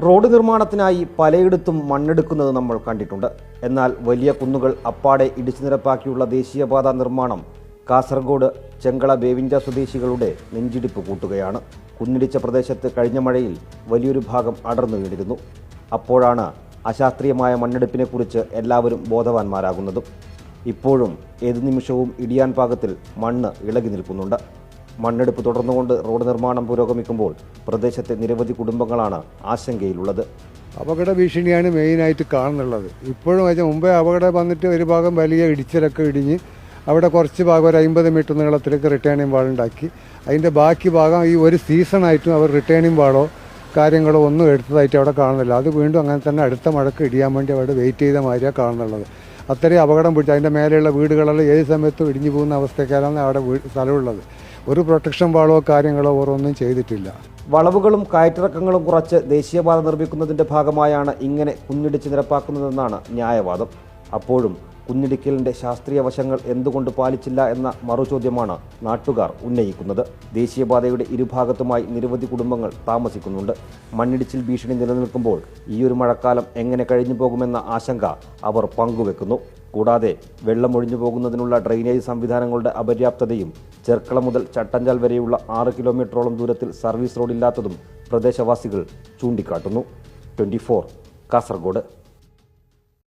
Road നിർമ്മാണത്തിനായി പലയിടത്തും മണ്ണെടുക്കുന്നത് നമ്മൾ കണ്ടിട്ടുണ്ട്. എന്നാൽ വലിയ കുന്നുകൾ അപ്പാടെ ഇടിച്ചു നിരപ്പാക്കിയുള്ള ദേശീയപാത നിർമ്മാണം കാസർഗോഡ് ചെങ്കള ബേവിഞ്ച സ്വദേശികളുടെ നെഞ്ചിടിപ്പ് കൂട്ടുകയാണ്. കുന്നിടിച്ച പ്രദേശത്ത് കഴിഞ്ഞ മഴയിൽ വലിയൊരു ഭാഗം അടർന്നു വീണിരുന്നു. അപ്പോഴാണ് അശാസ്ത്രീയമായ മണ്ണെടുപ്പിനെക്കുറിച്ച് എല്ലാവരും ബോധവാന്മാരാകുന്നതും. ഇപ്പോഴും ഏതു നിമിഷവും ഇടിയാൻ പാകത്തിൽ മണ്ണ് ഇളകി നിൽക്കുന്നുണ്ട്. മണ്ണെടുപ്പ് തുടർന്നുകൊണ്ട് റോഡ് നിർമ്മാണം പുരോഗമിക്കുമ്പോൾ പ്രദേശത്തെ നിരവധി കുടുംബങ്ങളാണ് ആശങ്കയിലുള്ളത്. അപകട ഭീഷണിയാണ് മെയിനായിട്ട് കാണുന്നുള്ളത്. ഇപ്പോഴും മുമ്പേ അപകടം വന്നിട്ട് ഒരു ഭാഗം വലിയ ഇടിച്ചിലൊക്കെ ഇടിഞ്ഞ് അവിടെ കുറച്ച് ഭാഗം ഒരു 50 മീറ്റർ നീളത്തിലേക്ക് റിട്ടേണിംഗ് വാളുണ്ടാക്കി. അതിൻ്റെ ബാക്കി ഭാഗം ഈ ഒരു സീസണായിട്ടും അവർ റിട്ടേണിംഗ് വാളോ കാര്യങ്ങളോ ഒന്നും എടുത്തതായിട്ട് അവിടെ കാണുന്നില്ല. അത് വീണ്ടും അങ്ങനെ തന്നെ അടുത്ത മഴക്ക് ഇടിയാൻ വേണ്ടി അവിടെ വെയിറ്റ് ചെയ്ത മാതിരിയാണ് കാണുന്നുള്ളത്. അത്രയും അപകടം പിടിച്ച് അതിൻ്റെ മേലെയുള്ള വീടുകളെല്ലാം ഏത് സമയത്തും ഇടിഞ്ഞു പോകുന്ന അവസ്ഥക്കാരാണ് അവിടെ സ്ഥലമുള്ളത്. ഒരു പ്രൊട്ടക്ഷൻ വാളോ കാര്യങ്ങളോ ഒന്നും ചെയ്തിട്ടില്ല. വളവുകളും കയറ്റിറക്കങ്ങളും കുറച്ച് ദേശീയപാത നിർമ്മിക്കുന്നതിന്റെ ഭാഗമായാണ് ഇങ്ങനെ കുന്നിടിച്ച് നിരപ്പാക്കുന്നതെന്നാണ് ന്യായവാദം. അപ്പോഴും കുന്നിടിക്കലിന്റെ ശാസ്ത്രീയ വശങ്ങൾ എന്തുകൊണ്ട് പാലിച്ചില്ല എന്ന മറുചോദ്യമാണ് നാട്ടുകാർ ഉന്നയിക്കുന്നത്. ദേശീയപാതയുടെ ഇരുഭാഗത്തുമായി നിരവധി കുടുംബങ്ങൾ താമസിക്കുന്നുണ്ട്. മണ്ണിടിച്ചിൽ ഭീഷണി നിലനിൽക്കുമ്പോൾ ഈയൊരു മഴക്കാലം എങ്ങനെ കഴിഞ്ഞു പോകുമെന്ന ആശങ്ക അവർ പങ്കുവെക്കുന്നു. കൂടാതെ വെള്ളം ഒഴിഞ്ഞു പോകുന്നതിനുള്ള ഡ്രെയിനേജ് സംവിധാനങ്ങളുടെ അപര്യാപ്തതയും ചെർക്കള മുതൽ ചട്ടഞ്ചാൽ വരെയുള്ള 6 കിലോമീറ്ററോളം ദൂരത്തിൽ സർവീസ് റോഡില്ലാത്തതും പ്രദേശവാസികൾ ചൂണ്ടിക്കാട്ടുന്നു. 24 കാസർഗോഡ്.